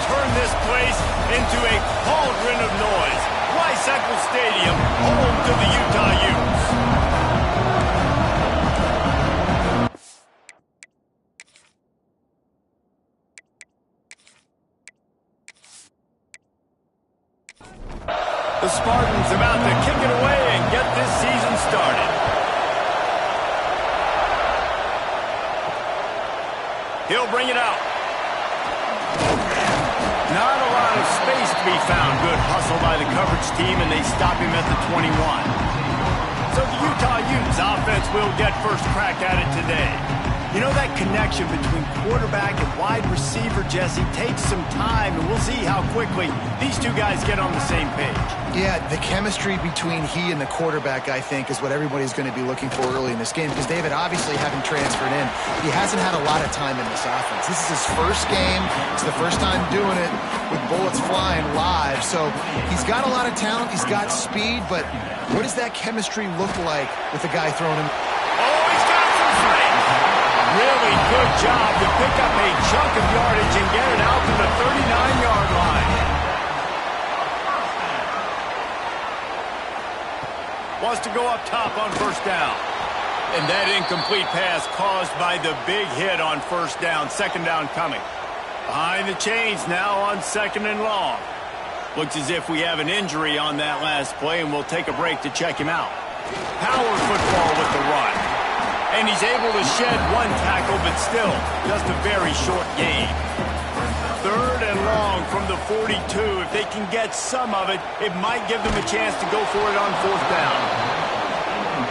turn this place into a cauldron of noise. Rice Eccles Stadium, home to the Utah Utes. The Spartans about to kick it away and get this season started. He'll bring it out. Not a lot of space to be found. Good hustle by the coverage team, and they stop him at the 21. So the Utah Utes offense will get first crack at it today. You know, that connection between quarterback and wide receiver, Jesse, takes some time, and we'll see how quickly these two guys get on the same page. Yeah, the chemistry between he and the quarterback, I think, is what everybody's going to be looking for early in this game, because David, obviously, having transferred in, he hasn't had a lot of time in this offense. This is his first game. It's the first time doing it with bullets flying live. So he's got a lot of talent. He's got speed, but what does that chemistry look like with the guy throwing him? Oh, he's got some strength. Really good job to pick up a chunk of yardage and get it out to the 39-yard line. Wants to go up top on first down. And that incomplete pass caused by the big hit on first down. Second down coming. Behind the chains now on second and long. Looks as if we have an injury on that last play, and we'll take a break to check him out. Power football with the run. And he's able to shed one tackle, but still just a very short gain. Third and long from the 42. If they can get some of it, it might give them a chance to go for it on fourth down.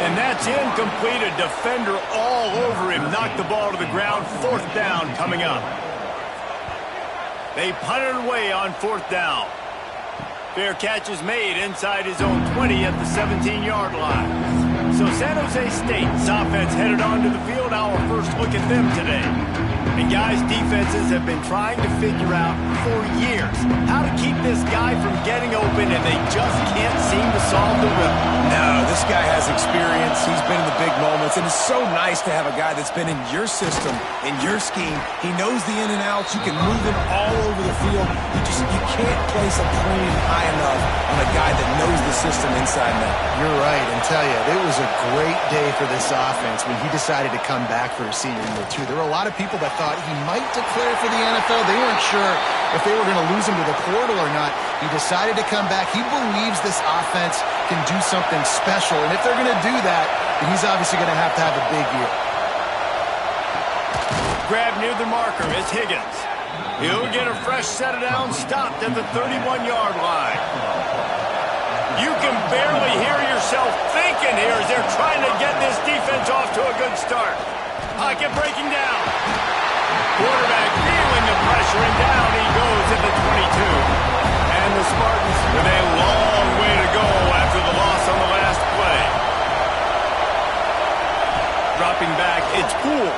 And that's incomplete. A defender all over him. Knocked the ball to the ground. Fourth down coming up. They punt it away on fourth down. Fair catch is made inside his own 20 at the 17-yard line. So San Jose State's offense headed onto the field. Our first look at them today. And guys, defenses have been trying to figure out for years how to keep this guy from getting open, and they just can't seem to solve the riddle. No, this guy has experience. He's been in the big moments, and it's so nice to have a guy that's been in your system, in your scheme. He knows the in and outs. You can move him all over the field. You can't place a premium high enough on a guy that knows the system inside and out. You're right, and tell you, it was a great day for this offense when he decided to come back for his senior year, too. There were a lot of people that thought he might declare for the NFL. They weren't sure if they were going to lose him to the portal or not. He decided to come back. He believes this offense can do something special, and if they're going to do that, then he's obviously going to have a big year. Grab near the marker is Higgins. He'll get a fresh set of downs stopped at the 31-yard line. You can barely hear yourself thinking here as they're trying to get this defense off to a good start. Pocket breaking down. Quarterback feeling the pressure, and down he goes at the 22. And the Spartans with a long way to go after the loss on the last play. Dropping back, it's Poole.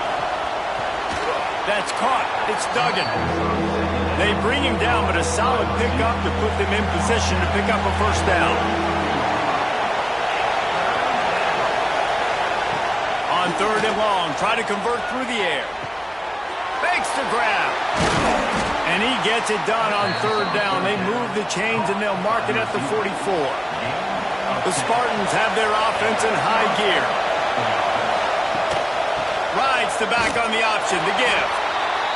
That's caught. It's Duggan. They bring him down, but a solid pickup to put them in position to pick up a first down. On third and long, try to convert through the air. Fakes the grab. And he gets it done on third down. They move the chains, and they'll mark it at the 44. The Spartans have their offense in high gear. Rides the back on the option, the give.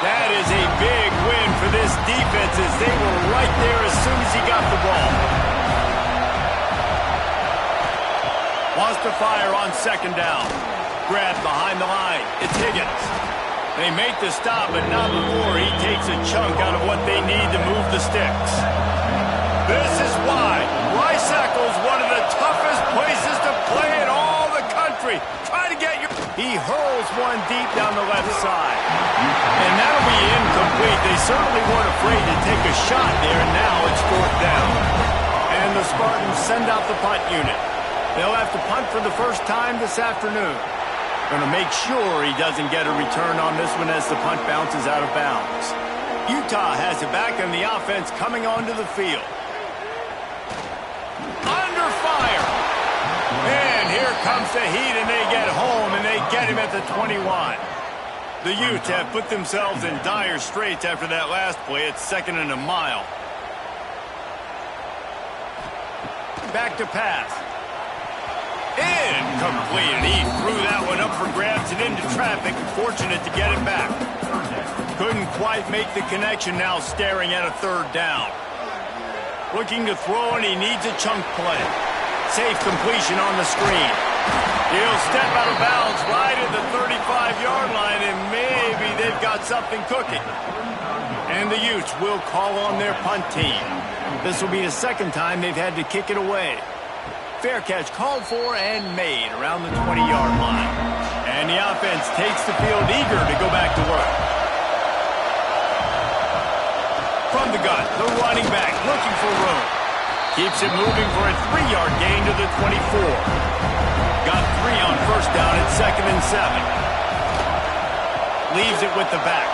That is a big win for this defense as they were right there as soon as he got the ball. Wants to fire on second down. Grab behind the line. It's Higgins. They make the stop, but not before he takes a chunk out of what they need to move the sticks. This is why Rice Eccles, one of the toughest places to play in all the country. Try to get your... He hurls one deep down the left side. And that'll be incomplete. They certainly weren't afraid to take a shot there, and now it's fourth down. And the Spartans send out the punt unit. They'll have to punt for the first time this afternoon. Going to make sure he doesn't get a return on this one as the punt bounces out of bounds. Utah has it back, and the offense coming onto the field. Under fire. And here comes the heat, and they get home, and they get him at the 21. The Utes have put themselves in dire straits after that last play. It's 2nd and a mile. Back to pass. Incomplete. And he threw that one up for grabs and into traffic. Fortunate to get it back. Couldn't quite make the connection, now staring at a 3rd down. Looking to throw, and he needs a chunk play. Safe completion on the screen. He'll step out of bounds right at the 35-yard line, and maybe they've got something cooking. And the Utes will call on their punt team. This will be the 2nd time they've had to kick it away. Fair catch called for and made around the 20-yard line. And the offense takes the field eager to go back to work. From the gun, the running back looking for room. Keeps it moving for a 3-yard gain to the 24. Got 3 on 1st down at 2nd and 7. Leaves it with the back.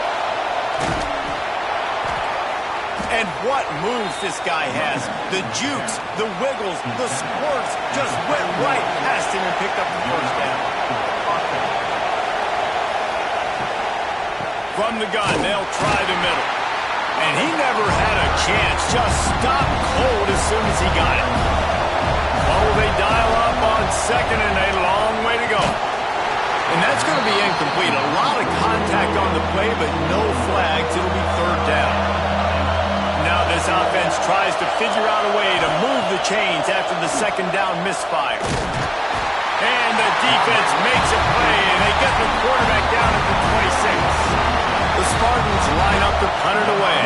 And what moves this guy has. The jukes, the wiggles, the squirts just went right past him and picked up the 1st down. From the gun, they'll try the middle. And he never had a chance. Just stopped cold as soon as he got it. Oh, they dial up on 2nd and a long way to go. And that's going to be incomplete. A lot of contact on the play, but no flags. It'll be 3rd down. Now this offense tries to figure out a way to move the chains after the 2nd down misfire. And the defense makes a play, and they get the quarterback down at the 26. The Spartans line up to punt it away.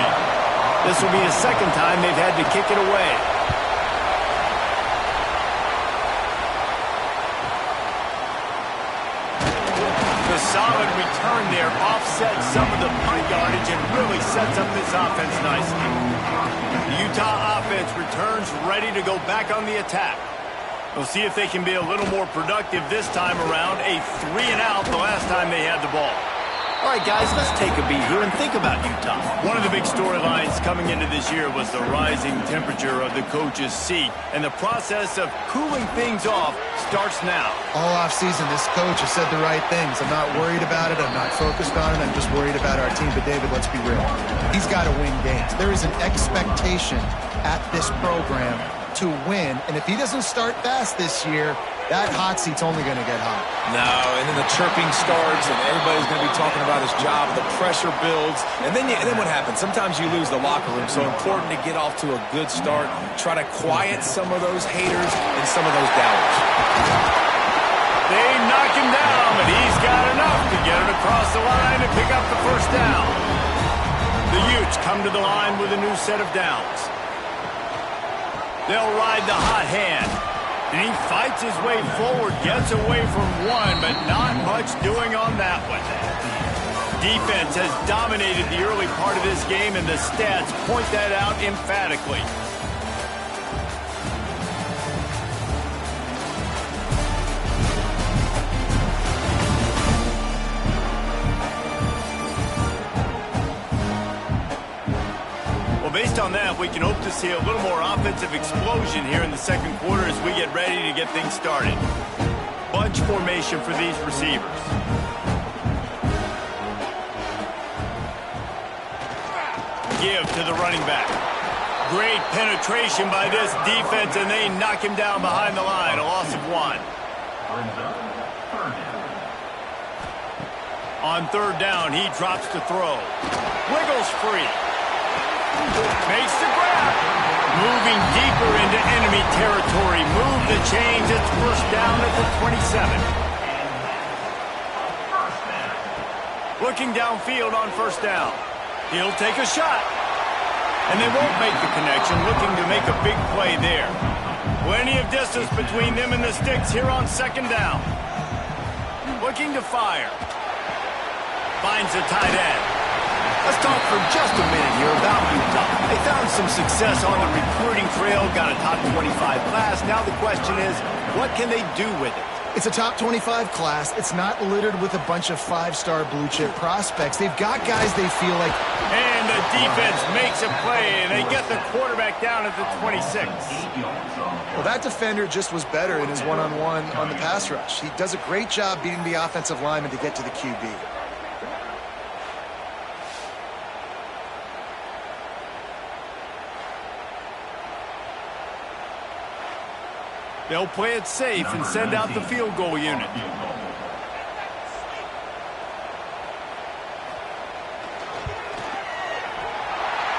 This will be the 2nd time they've had to kick it away. The solid return there offsets some of the punt yardage and really sets up this offense nicely. The Utah offense returns ready to go back on the attack. We'll see if they can be a little more productive this time around. A 3-and-out the last time they had the ball. All right, guys, let's take a beat here and think about Utah. One of the big storylines coming into this year was the rising temperature of the coach's seat, and the process of cooling things off starts now. All offseason, this coach has said the right things. I'm not worried about it. I'm not focused on it. I'm just worried about our team. But, David, let's be real. He's got to win games. There is an expectation at this program to win, and if he doesn't start fast this year, that hot seat's only going to get hot. No, and then the chirping starts, and everybody's going to be talking about his job. The pressure builds, and then what happens? Sometimes you lose the locker room, so important to get off to a good start. Try to quiet some of those haters and some of those doubters. They knock him down, but he's got enough to get it across the line and pick up the 1st down. The Utes come to the line with a new set of downs. They'll ride the hot hand. And he fights his way forward, gets away from one, but not much doing on that one. Defense has dominated the early part of this game, and the stats point that out emphatically. Based on that, we can hope to see a little more offensive explosion here in the 2nd quarter as we get ready to get things started. Bunch formation for these receivers. Give to the running back. Great penetration by this defense, and they knock him down behind the line. A loss of 1. On 3rd down, he drops to throw. Wiggles free. Makes the grab. Moving deeper into enemy territory. Move the chains. It's 1st down at the 27. Looking downfield on 1st down. He'll take a shot. And they won't make the connection. Looking to make a big play there. Plenty of distance between them and the sticks here on 2nd down. Looking to fire. Finds the tight end. Let's talk for just a minute here about Utah. They found some success on the recruiting trail, got a top 25 class. Now the question is, what can they do with it? It's a top 25 class. It's not littered with a bunch of 5-star blue-chip prospects. They've got guys they feel like... And the defense makes a play, and they get the quarterback down at the 26. Well, that defender just was better in his one-on-one on the pass rush. He does a great job beating the offensive lineman to get to the QB. They'll play it safe and send out the field goal unit.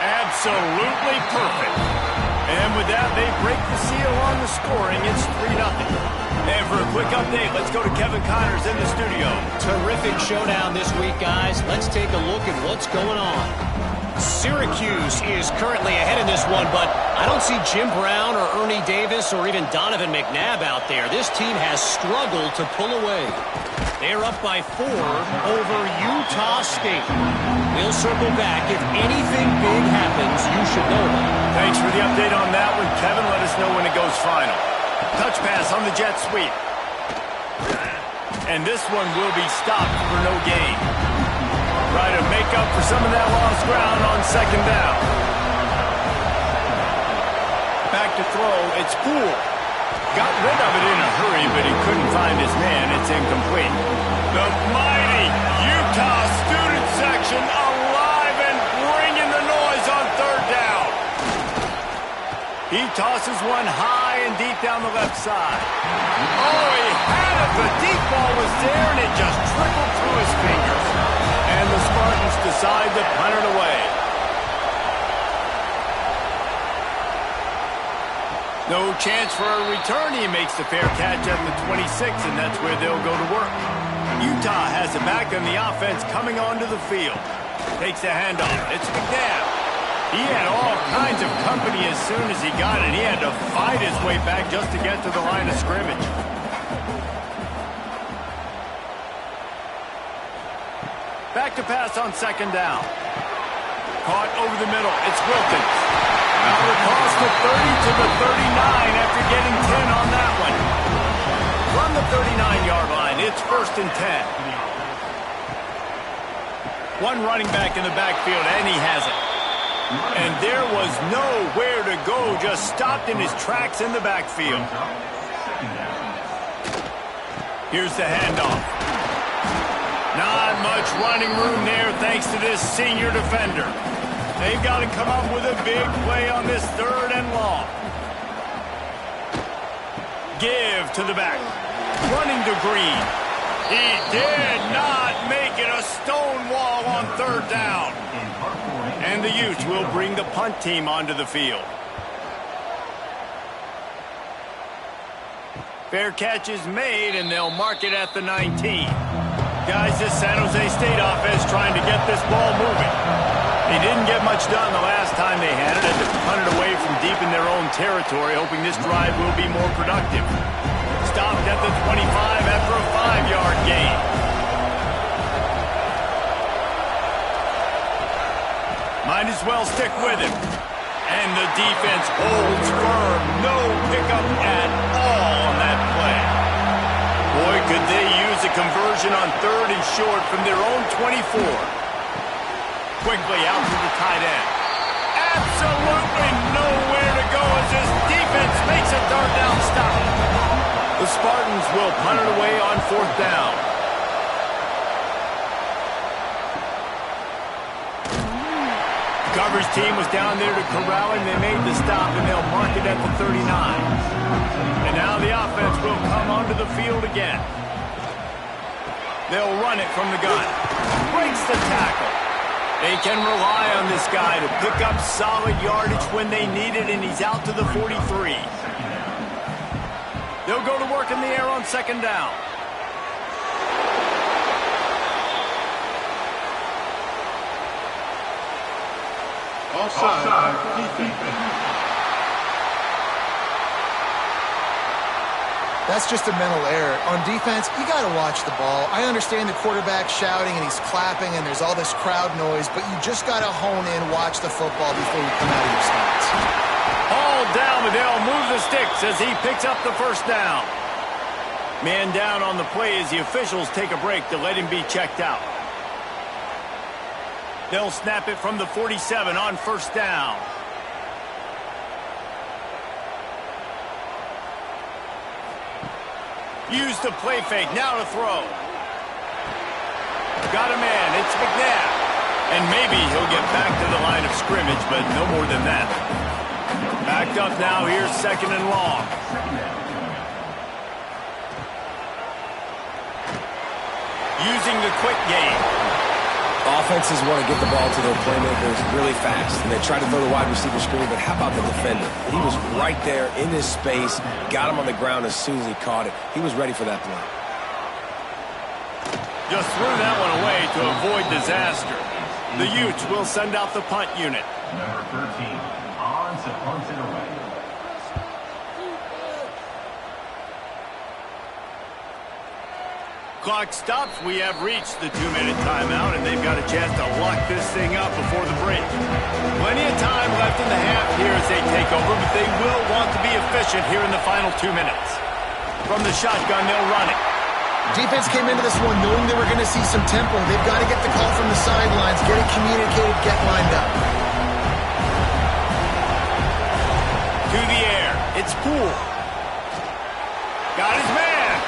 Absolutely perfect. And with that, they break the seal on the scoring. It's 3-0. And for a quick update, let's go to Kevin Connors in the studio. Terrific showdown this week, guys. Let's take a look at what's going on. Syracuse is currently ahead in this one, but I don't see Jim Brown or Ernie Davis or even Donovan McNabb out there. This team has struggled to pull away. They're up by 4 over Utah State. We'll circle back. If anything big happens, you should know about it. Thanks for the update on that one, Kevin. Let us know when it goes final. Touch pass on the jet sweep. And this one will be stopped for no gain. Try to make up for some of that lost ground on second down. Back to throw. It's Poole. Got rid of it in a hurry, but he couldn't find his man. It's incomplete. The mighty Utah student section alive and bringing the noise on third down. He tosses one high and deep down the left side. Oh, he had it. The deep ball was there, and it just trickled through his fingers. And the Spartans decide to punt it away. No chance for a return. He makes the fair catch at the 26, and that's where they'll go to work. Utah has it back, and the offense coming onto the field. Takes the handoff. It's McNabb. He had all kinds of company as soon as he got it. He had to fight his way back just to get to the line of scrimmage. Back to pass on second down. Caught over the middle. It's Wilkins. Out across the 30 to the 39 after getting 10 on that one. From the 39-yard line, it's 1st and 10. One running back in the backfield, and he has it. And there was nowhere to go, just stopped in his tracks in the backfield. Here's the handoff. Not much running room there thanks to this senior defender. They've got to come up with a big play on this 3rd and long. Give to the back. Running to Green. He did not make it. A stone wall on 3rd down. And the Utes will bring the punt team onto the field. Fair catch is made, and they'll mark it at the 19. Guys, this San Jose State offense trying to get this ball moving. They didn't get much done the last time they had it, and to punt it away from deep in their own territory, hoping this drive will be more productive. Stopped at the 25 after a 5-yard gain. Might as well stick with him. And the defense holds firm. No pickup at all on that play. Boy, could they use a conversion on 3rd and short from their own 24. Quickly out to the tight end. Absolutely nowhere to go as this defense makes a 3rd down stop. The Spartans will punt it away on 4th down. Coverage team was down there to corral him. They made the stop, and they'll mark it at the 39. And now the offense will come onto the field again. They'll run it from the gun. Breaks the tackle. They can rely on this guy to pick up solid yardage when they need it, and he's out to the 43. They'll go to work in the air on 2nd down. Offside. That's just a mental error. On defense, you got to watch the ball. I understand the quarterback shouting and he's clapping and there's all this crowd noise, but you just got to hone in, watch the football before you come out of your stance. All down, but they'll move the sticks as he picks up the 1st down. Man down on the play as the officials take a break to let him be checked out. They'll snap it from the 47 on 1st down. Use the play fake. Now to throw. Got a man. It's McNabb. And maybe he'll get back to the line of scrimmage, but no more than that. Backed up now. Here's 2nd and long. using the quick game. Offenses want to get the ball to their playmakers really fast, and they try to throw the wide receiver screen, but how about the defender? He was right there in his space, got him on the ground as soon as he caught it. He was ready for that play. Just threw that one away to avoid disaster. The Utes will send out the punt unit. Number 13, Hans punts it away. Clock stops. We have reached the 2-minute timeout, and they've got a chance to lock this thing up before the break. Plenty of time left in the half here as they take over, but they will want to be efficient here in the final 2 minutes. From the shotgun, they'll run it. Defense came into this one knowing they were going to see some tempo. They've got to get the call from the sidelines, get it communicated, get lined up. To the air. It's Poole. Got his man.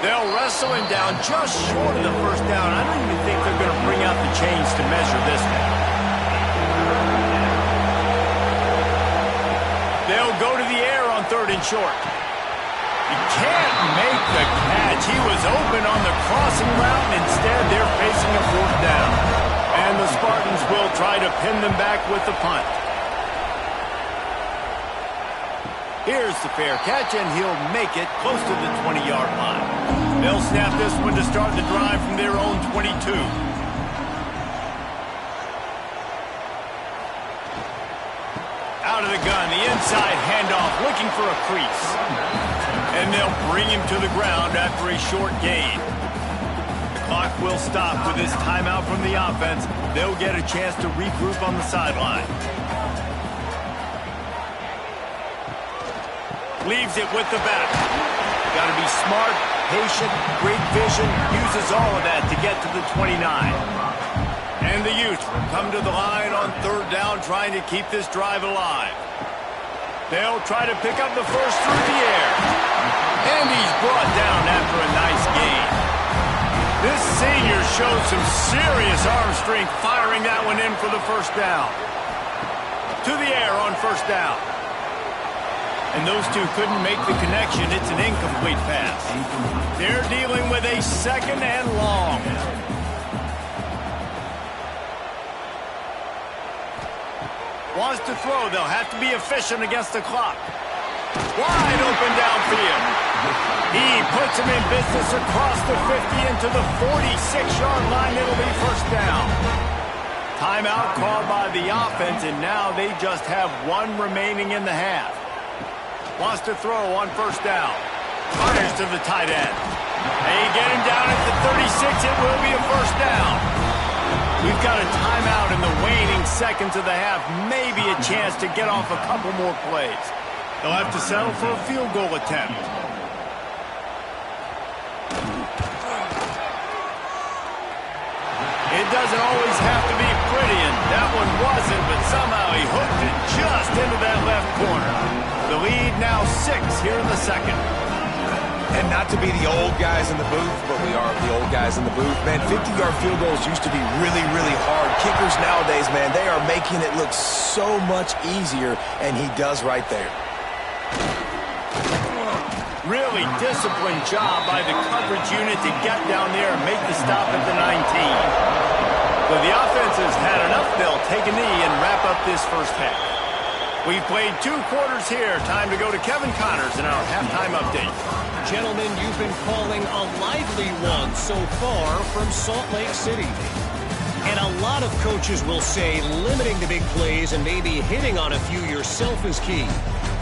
They'll wrestle him down just short of the first down. I don't even think they're going to bring out the chains to measure this one. They'll go to the air on 3rd and short. He can't make the catch. He was open on the crossing route, and instead they're facing a 4th down. And the Spartans will try to pin them back with the punt. Here's the fair catch, and he'll make it close to the 20-yard line. They'll snap this one to start the drive from their own 22. Out of the gun, the inside handoff, looking for a crease. And they'll bring him to the ground after a short gain. The clock will stop with this timeout from the offense. They'll get a chance to regroup on the sideline. Leaves it with the back. Got to be smart, patient, great vision. Uses all of that to get to the 29. And the Utes will come to the line on 3rd down, trying to keep this drive alive. They'll try to pick up the first through the air. And he's brought down after a nice gain. This senior showed some serious arm strength firing that one in for the first down. To the air on 1st down. And those two couldn't make the connection. It's an incomplete pass. They're dealing with a 2nd and long. Wants to throw. They'll have to be efficient against the clock. Wide open downfield. He puts him in business across the 50 into the 46-yard line. It'll be 1st down. Timeout called by the offense, and now they just have one remaining in the half. Wants to throw on 1st down. Fires to the tight end. They get him down at the 36. It will be a 1st down. We've got a timeout in the waning seconds of the half. Maybe a chance to get off a couple more plays. They'll have to settle for a field goal attempt. It doesn't always have to be pretty, and that one wasn't, but somehow he hooked it just into that left corner. The lead now 6 here in the 2nd. And not to be the old guys in the booth, but we are the old guys in the booth. Man, 50-yard field goals used to be really, really hard. Kickers nowadays, man, they are making it look so much easier, and he does right there. Really disciplined job by the coverage unit to get down there and make the stop at the 19. So the offense has had enough. They'll take a knee and wrap up this first half. We've played 2 quarters here. Time to go to Kevin Connors in our halftime update. Gentlemen, you've been calling a lively one so far from Salt Lake City. And a lot of coaches will say limiting the big plays and maybe hitting on a few yourself is key.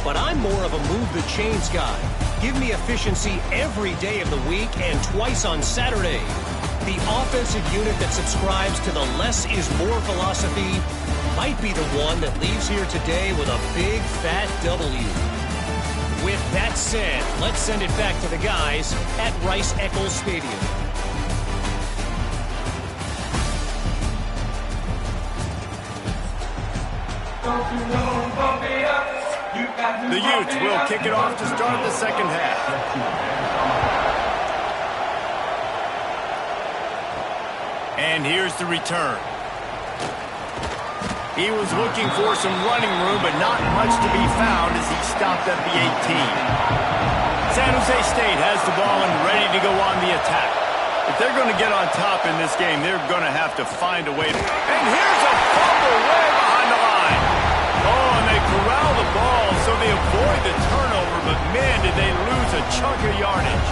But I'm more of a move the chains guy. Give me efficiency every day of the week and twice on Saturday. The offensive unit that subscribes to the less is more philosophy might be the one that leaves here today with a big fat W. With that said, let's send it back to the guys at Rice-Eccles Stadium. The Utes will kick it off to start the second half. And here's the return. He was looking for some running room, but not much to be found as he stopped at the 18. San Jose State has the ball and ready to go on the attack. If they're going to get on top in this game, they're going to have to find a way to... And here's a fumble way behind the line. Oh, and they corral the ball so they avoid the turnover, but man, did they lose a chunk of yardage.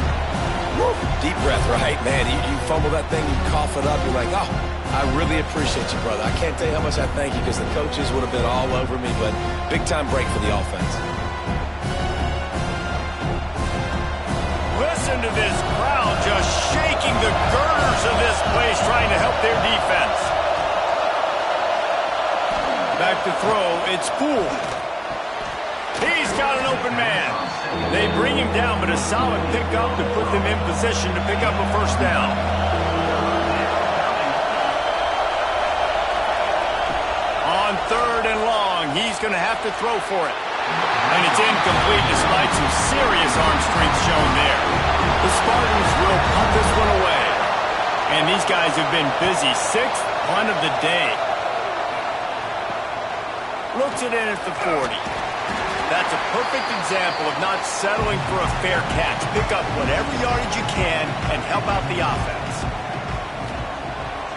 Woo. Deep breath, right? Man, you fumble that thing, you cough it up, you're like, oh, I really appreciate you, brother. I can't tell you how much I thank you because the coaches would have been all over me, but big-time break for the offense. Listen to this crowd just shaking the girders of this place trying to help their defense. Back to throw, it's Poole. He's got an open man. They bring him down, but a solid pickup to put them in position to pick up a first down. On 3rd and long, he's going to have to throw for it. And it's incomplete despite some serious arm strength shown there. The Spartans will punt this one away. And these guys have been busy. 6th punt of the day. Looks it in at the 40. That's a perfect example of not settling for a fair catch. Pick up whatever yardage you can and help out the offense.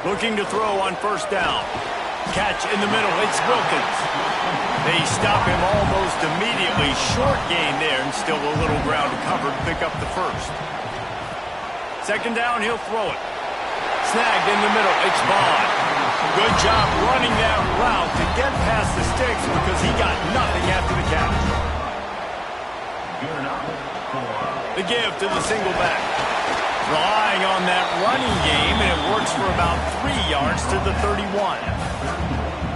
Looking to throw on 1st down. Catch in the middle. It's Wilkins. They stop him almost immediately. Short gain there and still a little ground to cover to pick up the first. 2nd down, he'll throw it. Snagged in the middle. It's Vaughn. Good job running that route to get past the sticks because he got nothing after the catch. The give to the single back. Relying on that running game, and it works for about 3 yards to the 31.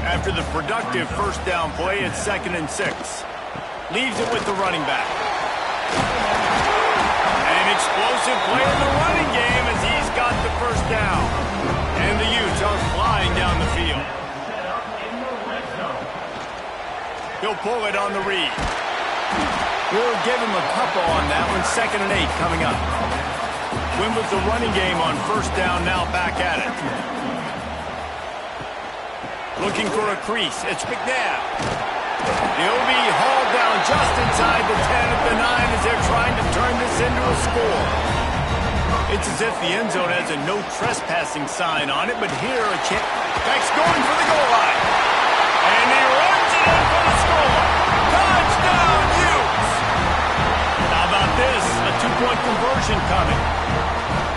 After the productive 1st down play, it's 2nd and 6. Leaves it with the running back. An explosive play in the running game as he's got the 1st down. And the Utes are flying down the field. He'll pull it on the read. We'll give him a couple on that one. 2nd and 8 coming up. Win with the running game on 1st down, now back at it. Looking for a crease. It's McNabb. He'll be hauled down just inside the 10 at the 9 as they're trying to turn this into a score. It's as if the end zone has a no trespassing sign on it, but here a chance. Beck's going for the goal line. And he runs it in for the score. Touchdown, Utes! How about this? A 2-point conversion coming.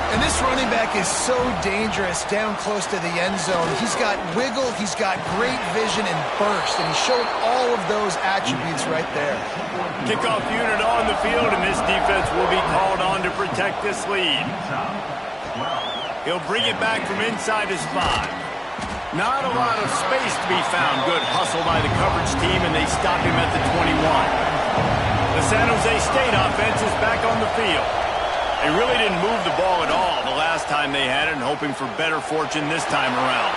And this running back is so dangerous down close to the end zone. He's got wiggle, he's got great vision and burst, and he showed all of those attributes right there. Kickoff unit on the field, and this defense will be called on to protect this lead. He'll bring it back from inside his 5. Not a lot of space to be found. Good hustle by the coverage team, and they stop him at the 21. The San Jose State offense is back on the field. They really didn't move the ball at all the last time they had it, and hoping for better fortune this time around.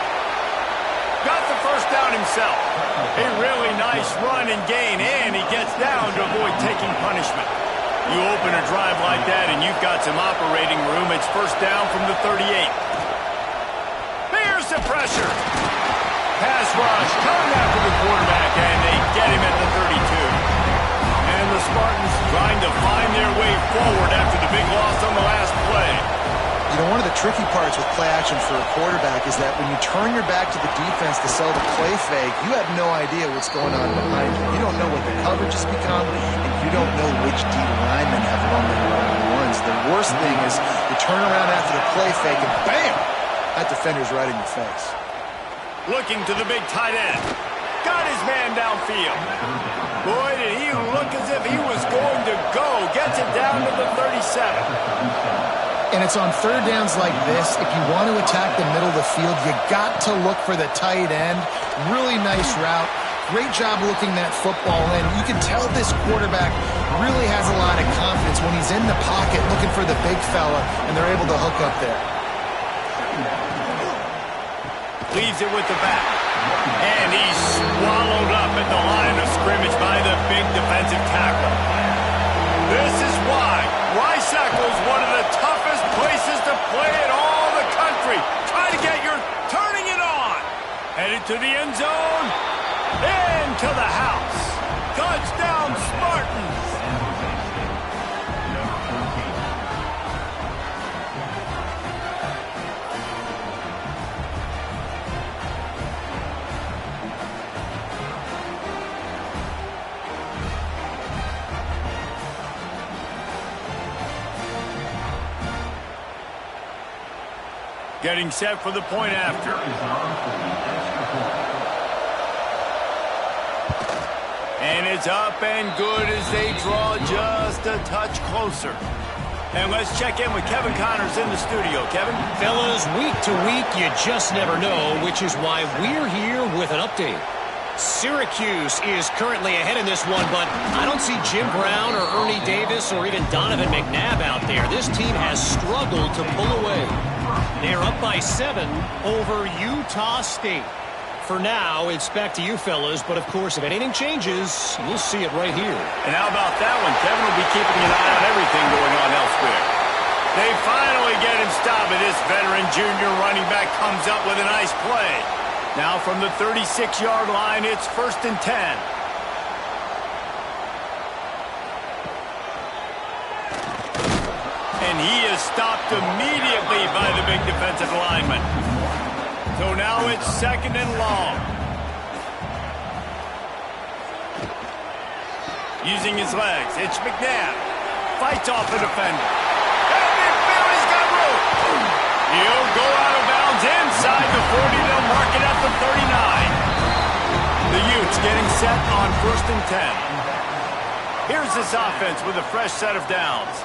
Got the 1st down himself. A really nice run and gain, and he gets down to avoid taking punishment. You open a drive like that, and you've got some operating room. It's 1st down from the 38. Here's the pressure. Pass rush, coming after the quarterback, and they get him at the 32. And the Spartans trying to find their way forward after the big loss on the last play. You know, one of the tricky parts with play action for a quarterback is that when you turn your back to the defense to sell the play fake, you have no idea what's going on behind you. You don't know what the coverage has become, and you don't know which D linemen have run their one-on-ones. The worst thing is you turn around after the play fake, and bam! That defender's right in your face. Looking to the big tight end. Got his man downfield. Boy, did he look as if he was going to go. Gets it down to the 37. And it's on 3rd downs like this. If you want to attack the middle of the field, you got to look for the tight end. Really nice route. Great job looking that football in. You can tell this quarterback really has a lot of confidence when he's in the pocket looking for the big fella, and they're able to hook up there. Leaves it with the back. And he's swallowed up at the line of scrimmage by the big defensive tackle. This is why Risackle is one of the toughest places to play in all the country. Try to get your turning it on. Headed to the end zone. Into the house. Touchdown, Spartans. Getting set for the point after. And it's up and good as they draw just a touch closer. And let's check in with Kevin Connors in the studio. Kevin? Fellas, week to week, you just never know, which is why we're here with an update. Syracuse is currently ahead in this one, but I don't see Jim Brown or Ernie Davis or even Donovan McNabb out there. This team has struggled to pull away. They're up by 7 over Utah State. For now, it's back to you fellas, but of course, if anything changes, you'll see it right here. And how about that one? Kevin will be keeping an eye on everything going on elsewhere. They finally get him stopped, and this veteran junior running back comes up with a nice play. Now from the 36-yard line, it's 1st and 10. And he is stopped immediately by the big defensive lineman. So now it's 2nd and long. Using his legs, it's McNabb. Fights off the defender. And McNabb got room. He'll go out of bounds inside the 40. They'll mark it at the 39. The Utes getting set on 1st and 10. Here's this offense with a fresh set of downs.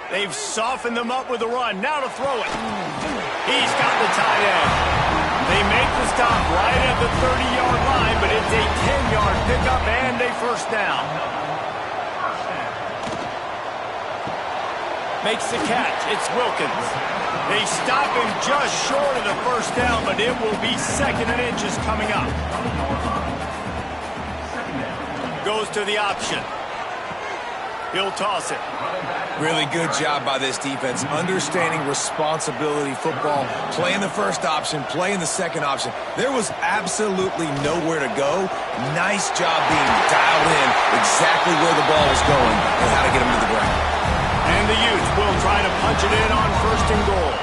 They've softened them up with a run. Now to throw it. He's got the tight end. They make the stop right at the 30-yard line, but it's a 10-yard pickup and a 1st down. Makes the catch. It's Wilkins. They stop him just short of the 1st down, but it will be 2nd and inches coming up. Goes to the option. He'll toss it. Really good job by this defense, understanding responsibility football, playing the first option, playing the second option. There was absolutely nowhere to go. Nice job being dialed in exactly where the ball was going and how to get him to the ground. And the Utes will try to punch it in on 1st and goal.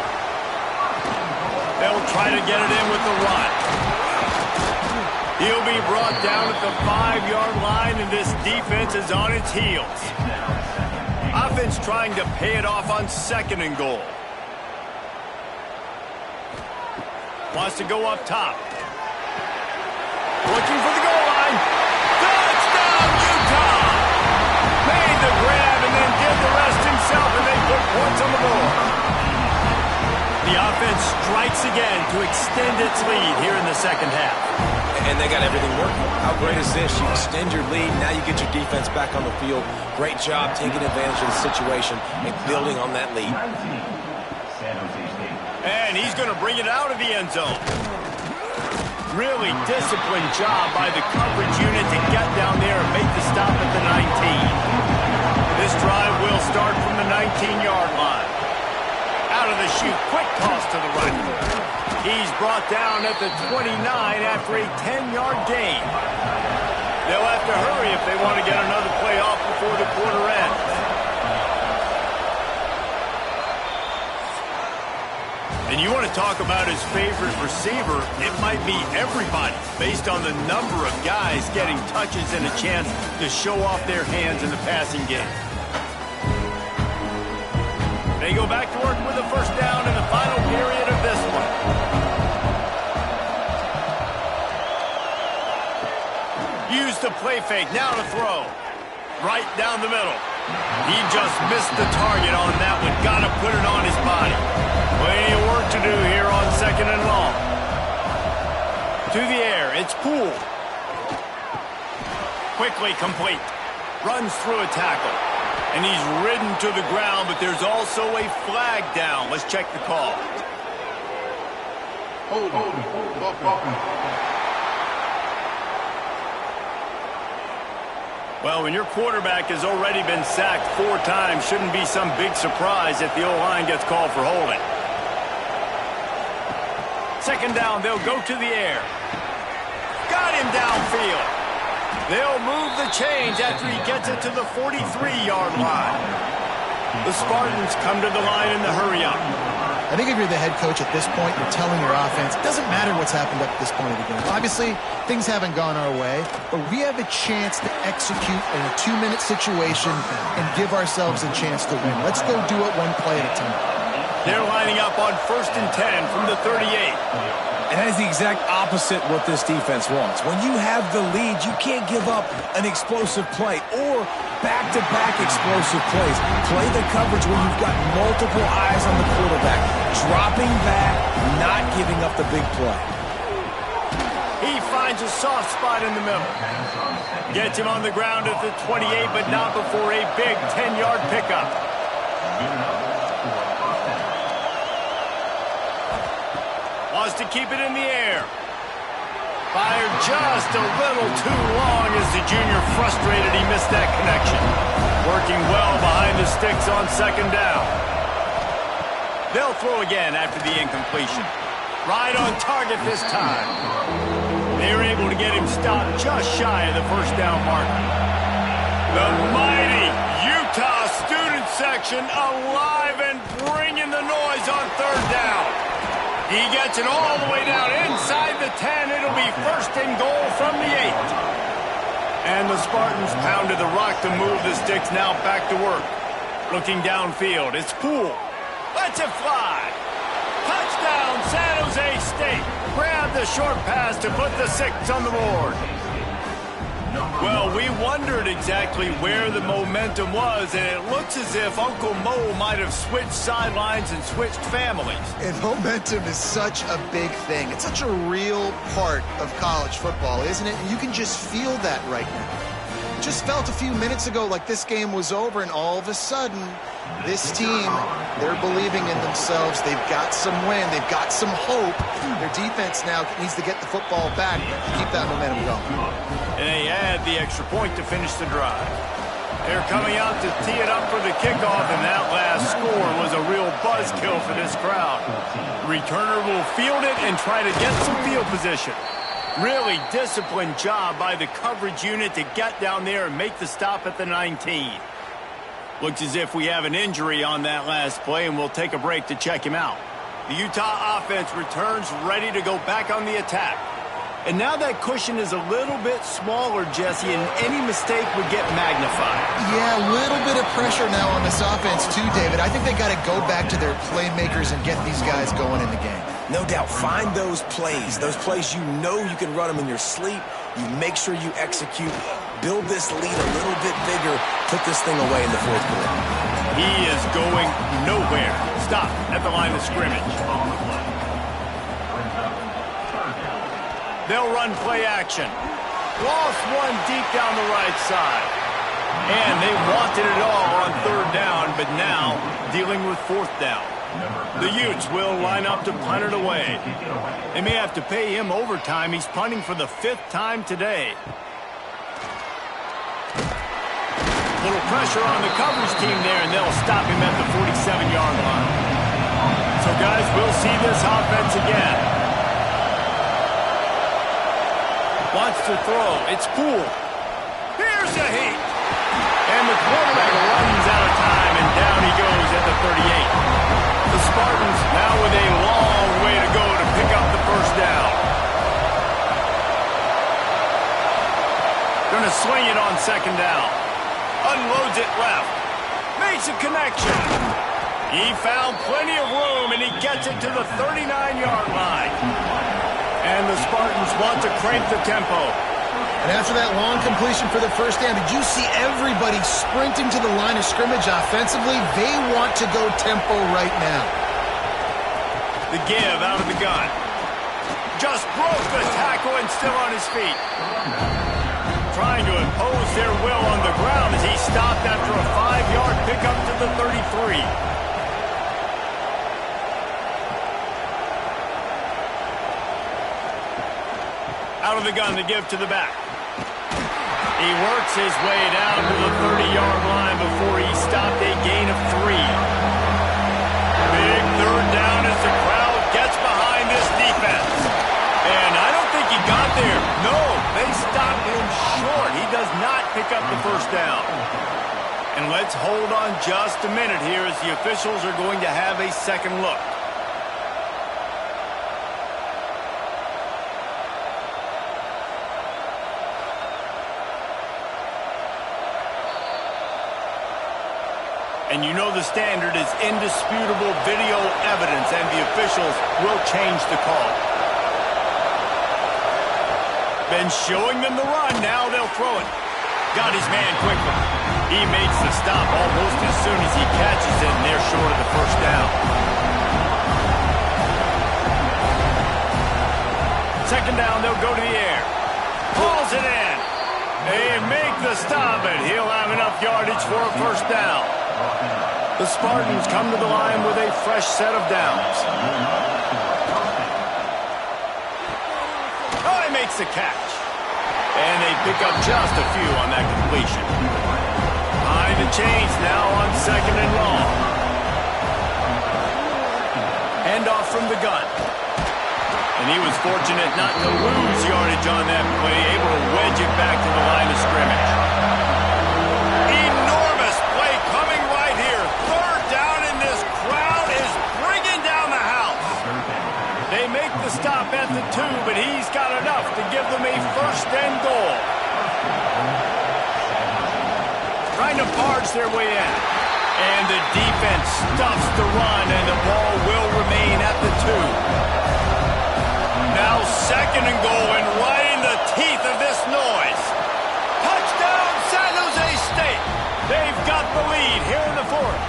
They'll try to get it in with the run. He'll be brought down at the 5-yard line, and this defense is on its heels. Offense trying to pay it off on 2nd and goal. Wants to go up top. Looking for the goal line. Touchdown, Utah! Made the grab and then did the rest himself, and they put points on the board. The offense strikes again to extend its lead here in the 2nd half. And they got everything working. How great is this? You extend your lead, now you get your defense back on the field. Great job taking advantage of the situation and building on that lead. And he's going to bring it out of the end zone. Really disciplined job by the coverage unit to get down there and make the stop at the 19. This drive will start from the 19-yard line. Out of the chute, quick toss to the right. He's brought down at the 29 after a 10-yard gain. They'll have to hurry if they want to get another play off before the quarter ends. And you want to talk about his favorite receiver, it might be everybody, based on the number of guys getting touches and a chance to show off their hands in the passing game. They go back to work with a 1st down in the final period of this one. Use the play fake, now to throw. Right down the middle. He just missed the target on that one. Got to put it on his body. Plenty of work to do here on 2nd and long. To the air, it's Poole. Quickly complete. Runs through a tackle. And he's ridden to the ground, but there's also a flag down. Let's check the call. Well, when your quarterback has already been sacked 4 times, shouldn't be some big surprise if the O-line gets called for holding. 2nd down, they'll go to the air. Got him downfield. They'll move the chains after he gets it to the 43-yard line. The Spartans come to the line in the hurry-up. I think if you're the head coach at this point, you're telling your offense, it doesn't matter what's happened up to this point of the game. Obviously, things haven't gone our way, but we have a chance to execute in a 2-minute situation and give ourselves a chance to win. Let's go do it one play at a time. They're lining up on 1st and 10 from the 38. And that is the exact opposite what this defense wants. When you have the lead, you can't give up an explosive play or back-to-back explosive plays. Play the coverage where you've got multiple eyes on the quarterback. Dropping back, not giving up the big play. He finds a soft spot in the middle. Gets him on the ground at the 28, but not before a big 10-yard pickup. Wants to keep it in the air. Fired just a little too long as the junior frustrated he missed that connection. Working well behind the sticks on 2nd down. They'll throw again after the incompletion. Right on target this time. They were able to get him stopped just shy of the 1st down mark. The mighty Utah student section alive and bringing the noise on 3rd down. He gets it all the way down inside the 10. It'll be 1st and goal from the 8. And the Spartans pounded the rock to move the sticks, now back to work. Looking downfield, it's Poole. Lets it fly. Touchdown, San Jose State. Grab the short pass to put the 6 on the board. Well, we wondered exactly where the momentum was, and it looks as if Uncle Mo might have switched sidelines and switched families. And momentum is such a big thing. It's such a real part of college football, isn't it? And you can just feel that right now. Just felt a few minutes ago like this game was over, and all of a sudden, this team, they're believing in themselves. They've got some wind. They've got some hope. Their defense now needs to get the football back to keep that momentum going. And they add the extra point to finish the drive. They're coming out to tee it up for the kickoff, and that last score was a real buzzkill for this crowd. The returner will field it and try to get some field position. Really disciplined job by the coverage unit to get down there and make the stop at the 19. Looks as if we have an injury on that last play, and we'll take a break to check him out. The Utah offense returns ready to go back on the attack. And now that cushion is a little bit smaller, Jesse, and any mistake would get magnified. Yeah, a little bit of pressure now on this offense too, David. I think they got to go back to their playmakers and get these guys going in the game. No doubt. Find those plays you know you can run them in your sleep. You make sure you execute. Build this lead a little bit bigger. Put this thing away in the 4th quarter. He is going nowhere. Stop at the line of scrimmage. They'll run play action. Lost one deep down the right side. And they wanted it all on 3rd down, but now dealing with 4th down. The Utes will line up to punt it away. They may have to pay him overtime. He's punting for the 5th time today. Little pressure on the coverage team there, and they'll stop him at the 47-yard line. So, guys, we'll see this offense again. Wants to throw. It's Poole. Here's a heat. And the quarterback runs out of time, and down he goes at the 38. The Spartans now with a long way to go to pick up the 1st down. Going to swing it on 2nd down. Unloads it left. Makes a connection. He found plenty of room, and he gets it to the 39-yard line. And the Spartans want to crank the tempo. And after that long completion for the 1st down, did you see everybody sprinting to the line of scrimmage offensively? They want to go tempo right now. The give out of the gun. Just broke the tackle and still on his feet. Trying to impose their will on the ground as he stopped after a 5-yard pickup to the 33. Out of the gun to give to the back. He works his way down to the 30-yard line before he stopped a gain of 3. Big 3rd down as the crowd gets behind this defense. And I don't think he got there. No, they stopped him short. He does not pick up the 1st down. And let's hold on just a minute here as the officials are going to have a second look. And you know the standard is indisputable video evidence, and the officials will change the call. Been showing them the run, now they'll throw it. Got his man quickly. He makes the stop almost as soon as he catches it, and they're short of the first down. Second down, they'll go to the air. Hauls it in. They make the stop, and he'll have enough yardage for a first down. The Spartans come to the line with a fresh set of downs. Oh, he makes the catch. And they pick up just a few on that completion. Behind the chains now on second and long. Handoff from the gun. And he was fortunate not to lose yardage on that play, able to wedge it back to the line of scrimmage. Enormous play coming right here. Third down, and this crowd is bringing down the house. They make the stop at the 2, but he's got enough to give them a first and goal. Trying to barge their way in. And the defense stuffs the run, and the ball will remain at the 2. Now second and goal, and right in the teeth of this noise. Touchdown, San Jose State. They've got the lead here in the 4th.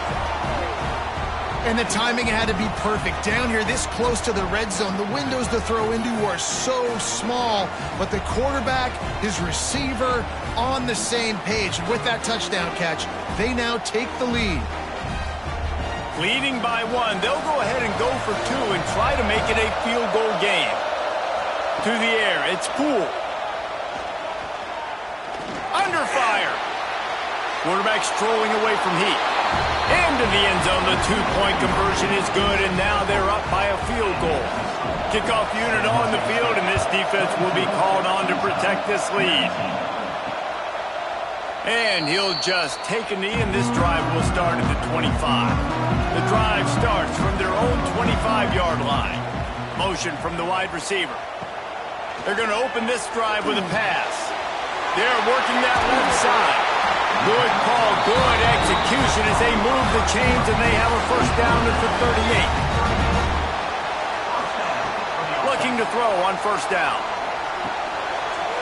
And the timing had to be perfect. Down here, this close to the red zone, the windows to throw into are so small, but the quarterback, his receiver, on the same page. And with that touchdown catch, they now take the lead. Leading by 1, they'll go ahead and go for 2 and try to make it a field goal game. To the air, it's Poole. Under fire. Quarterback strolling away from heat. Into the end zone, the 2-point conversion is good, and now they're up by a field goal. Kickoff unit on the field, and this defense will be called on to protect this lead. And he'll just take a knee, and this drive will start at the 25. The drive starts from their own 25-yard line. Motion from the wide receiver. They're going to open this drive with a pass. They're working that left side. Good call, good execution as they move the chains, and they have a first down at the 38. Looking to throw on first down.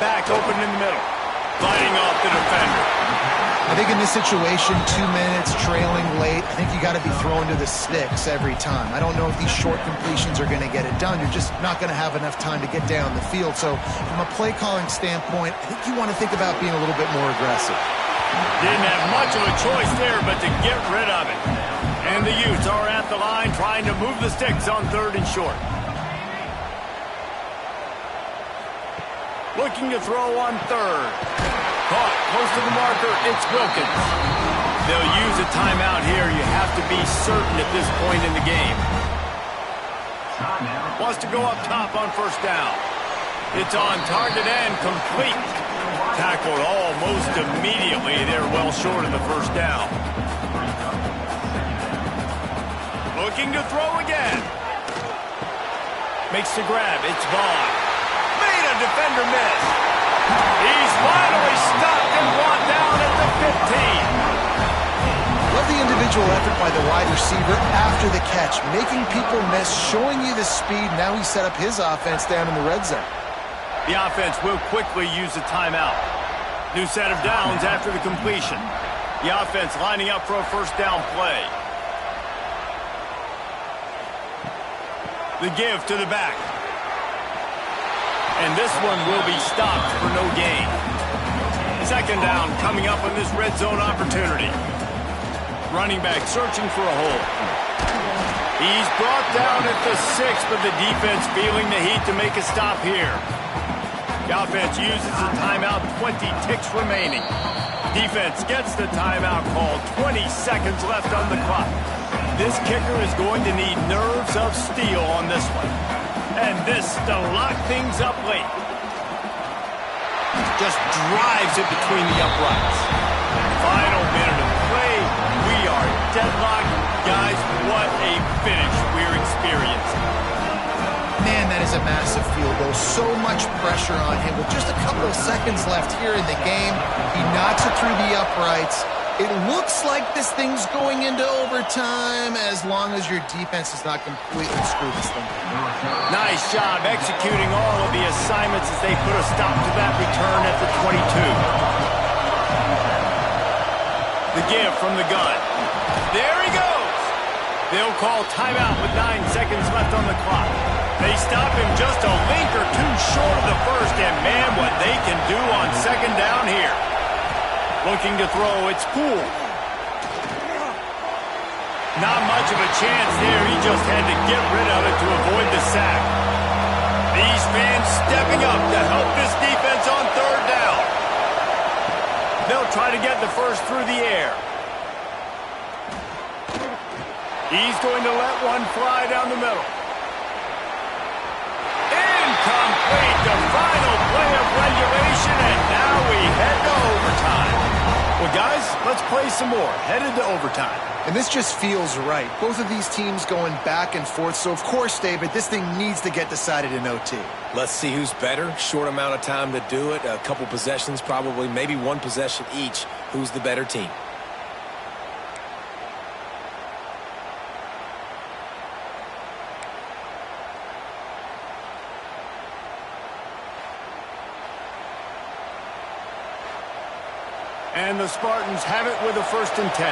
Back open in the middle. Fighting off the defender. I think in this situation, 2 minutes, trailing late, I think you got to be thrown to the sticks every time. I don't know if these short completions are going to get it done. You're just not going to have enough time to get down the field. So from a play calling standpoint, I think you want to think about being a little bit more aggressive. Didn't have much of a choice there, but to get rid of it. And the Utes are at the line trying to move the sticks on 3rd and short. Looking to throw on 3rd. Caught close to the marker, it's Wilkins. They'll use a timeout here. You have to be certain at this point in the game. Wants to go up top on first down. It's on target and complete. Tackled almost immediately. They're well short of the first down. Looking to throw again. Makes the grab. It's Vaughn. Made a defender miss. He's finally stopped and brought down at the 15. Love the individual effort by the wide receiver after the catch, making people miss, showing you the speed. Now he set up his offense down in the red zone. The offense will quickly use a timeout. New set of downs after the completion. The offense lining up for a first down play. The give to the back. And this one will be stopped for no gain. Second down coming up on this red zone opportunity. Running back searching for a hole. He's brought down at the 6, but the defense feeling the heat to make a stop here. The offense uses a timeout, 20 ticks remaining. Defense gets the timeout called, 20 seconds left on the clock. This kicker is going to need nerves of steel on this one. And this to lock things up late. Just drives it between the uprights. Final minute of play. We are deadlocked. Guys, what a finish we're experiencing. Man, that is a massive field goal. So much pressure on him. With just a couple of seconds left here in the game, he knocks it through the uprights. It looks like this thing's going into overtime as long as your defense does not completely screw this thing. Nice job executing all of the assignments as they put a stop to that return at the 22. The give from the gun. There he goes. They'll call timeout with 9 seconds left on the clock. They stop him just a link or two short of the first, and man, what they can do on second down here. Looking to throw, it's Poole. Not much of a chance there. He just had to get rid of it to avoid the sack. These fans stepping up to help this defense on third down. They'll try to get the first through the air. He's going to let one fly down the middle. Incomplete, the final play of regulation, and now we head to overtime. Well, guys, let's play some more. Headed to overtime. And this just feels right. Both of these teams going back and forth. So, of course, David, this thing needs to get decided in OT. Let's see who's better. Short amount of time to do it. A couple possessions, probably maybe one possession each. Who's the better team? And the Spartans have it with a 1st and 10.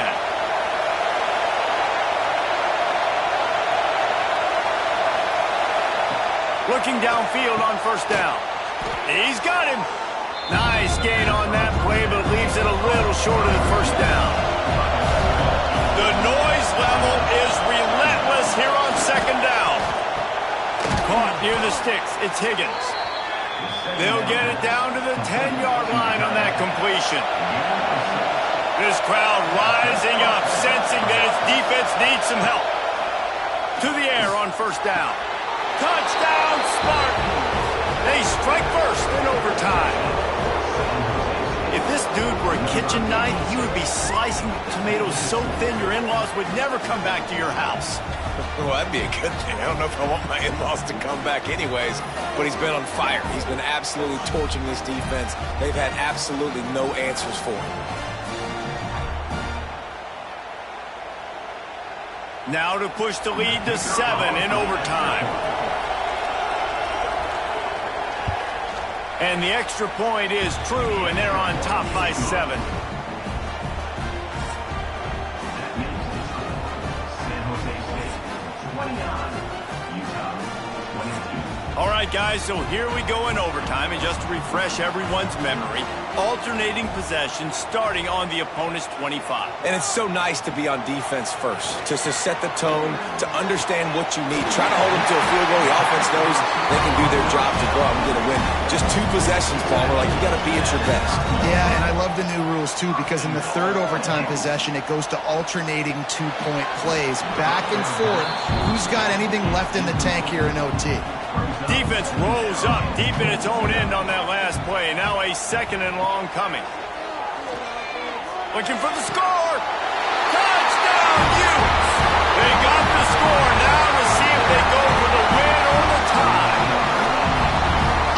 Looking downfield on 1st down. He's got him. Nice gain on that play, but leaves it a little short of the 1st down. The noise level is relentless here on 2nd down. Caught near the sticks. It's Higgins. They'll get it down to the 10-yard line on that completion. This crowd rising up, sensing that its defense needs some help. To the air on 1st down. Touchdown, Spartans! They strike first in overtime. If this dude were a kitchen knife, he would be slicing tomatoes so thin your in-laws would never come back to your house. Well, that'd be a good thing. I don't know if I want my in-laws to come back anyways, but he's been on fire. He's been absolutely torching this defense. They've had absolutely no answers for him. Now to push the lead to 7 in overtime. And the extra point is true, and they're on top by 7. All right, guys, so here we go in overtime, and just to refresh everyone's memory, alternating possession starting on the opponent's 25. And it's so nice to be on defense first, just to set the tone, to understand what you need. Try to hold them to a field goal. The offense knows they can do their job to go out and get a win. Just 2 possessions, Palmer, like you got to be at your best. Yeah, and I love the new rules, too, because in the 3rd overtime possession, it goes to alternating 2-point plays, back and forth. Who's got anything left in the tank here in OT? Defense rose up deep in its own end on that last play. Now a 2nd and long coming. Looking for the score. Touchdown, Utes! They got the score. Now to see if they go for the win or the tie.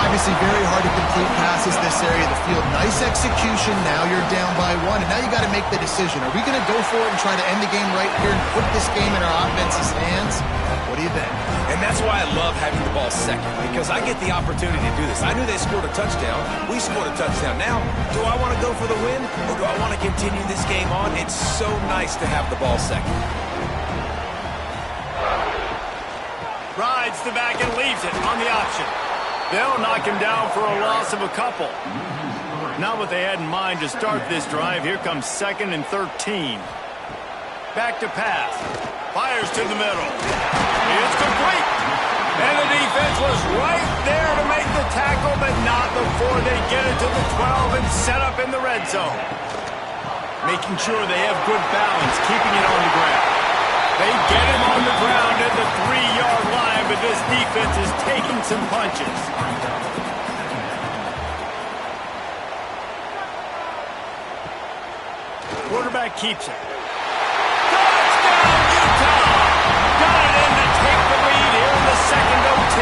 Obviously very hard to complete passes this area of the field. Nice execution. Now you're down by 1, and now you got to make the decision. Are we going to go for it and try to end the game right here and put this game in our offense's hands? What do you think? And that's why I love having the ball second, because I get the opportunity to do this. I knew they scored a touchdown. We scored a touchdown. Now, do I want to go for the win, or do I want to continue this game on? It's so nice to have the ball second. Rides the back and leaves it on the option. They'll knock him down for a loss of a couple. Not what they had in mind to start this drive. Here comes 2nd and 13. Back to pass. Fires to the middle. It's complete. And the defense was right there to make the tackle, but not before they get it to the 12 and set up in the red zone. Making sure they have good balance, keeping it on the ground. They get him on the ground at the 3-yard line, but this defense is taking some punches. Quarterback keeps it. Touchdown, Utah! Got it in to take the lead here in the 2nd OT.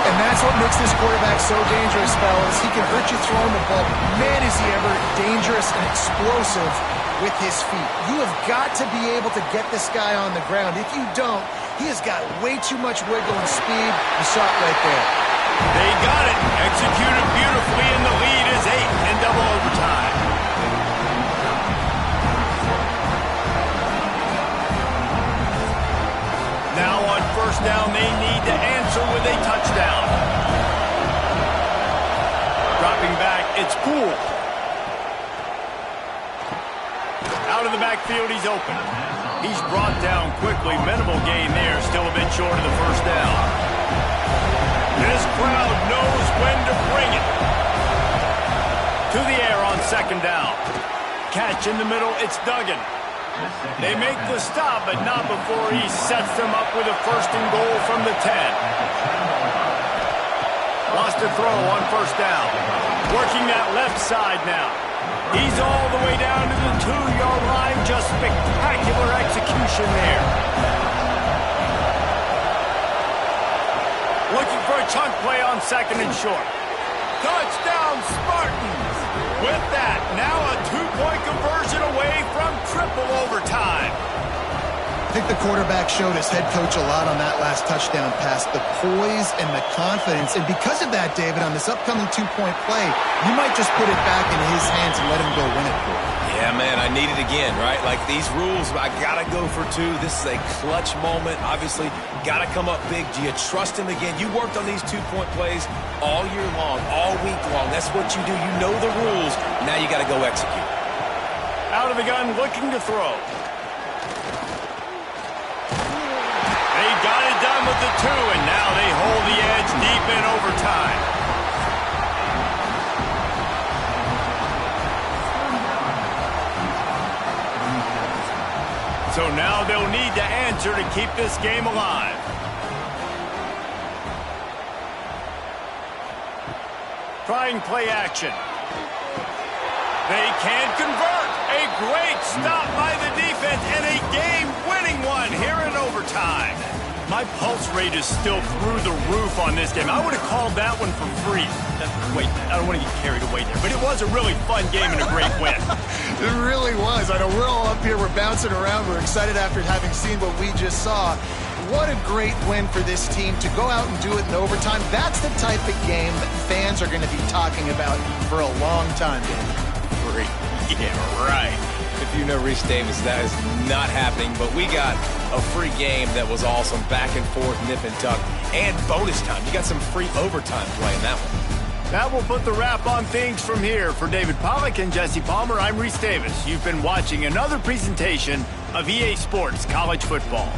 And that's what makes makes this quarterback so dangerous, fellas. He can hurt you throwing the ball. Man, is he ever dangerous and explosive with his feet. You have got to be able to get this guy on the ground. If you don't, he has got way too much wiggle and speed. You saw it right there. They got it. Executed beautifully, and the lead is 8 in double overtime. Now on first down, they need to answer with a touchdown. Dropping back, it's Poole. Out of the backfield, he's open. He's brought down quickly. Minimal gain there, still a bit short of the first down. This crowd knows when to bring it. To the air on second down. Catch in the middle, it's Duggan. They make the stop, but not before he sets them up with a first and goal from the 10. Lost a throw on first down. Working that left side now. He's all the way down to the 2-yard line. Just spectacular execution there. Looking for a chunk play on second and short. Touchdown, Spartans! With that, now a 2-point conversion away from triple overtime. I think the quarterback showed his head coach a lot on that last touchdown pass, the poise and the confidence. And because of that, David, on this upcoming 2-point play, you might just put it back in his hands and let him go win it for him. Yeah, man, I need it again, right? Like these rules, I got to go for 2. This is a clutch moment. Obviously, got to come up big. Do you trust him again? You worked on these 2-point plays all year long, all week long. That's what you do. You know the rules. Now you got to go execute. Out of the gun, looking to throw. They got it done with the 2, and now they hold the edge deep in overtime. So now they'll need to answer to keep this game alive. Trying play action. They can't convert. A great stop by the defense and a game-winning one here in overtime. My pulse rate is still through the roof on this game. I would have called that one for free. Wait, I don't want to get carried away there, but it was a really fun game and a great win. It really was. I know we're all up here, we're bouncing around, we're excited after having seen what we just saw. What a great win for this team to go out and do it in overtime. That's the type of game that fans are going to be talking about for a long time, David. Free. Yeah, right. If you know Reese Davis, that is not happening, but we got a free game that was awesome. Back and forth, nip and tuck, and bonus time. You got some free overtime playing that one. That will put the wrap on things from here. For David Pollack and Jesse Palmer, I'm Reese Davis. You've been watching another presentation of EA Sports College Football.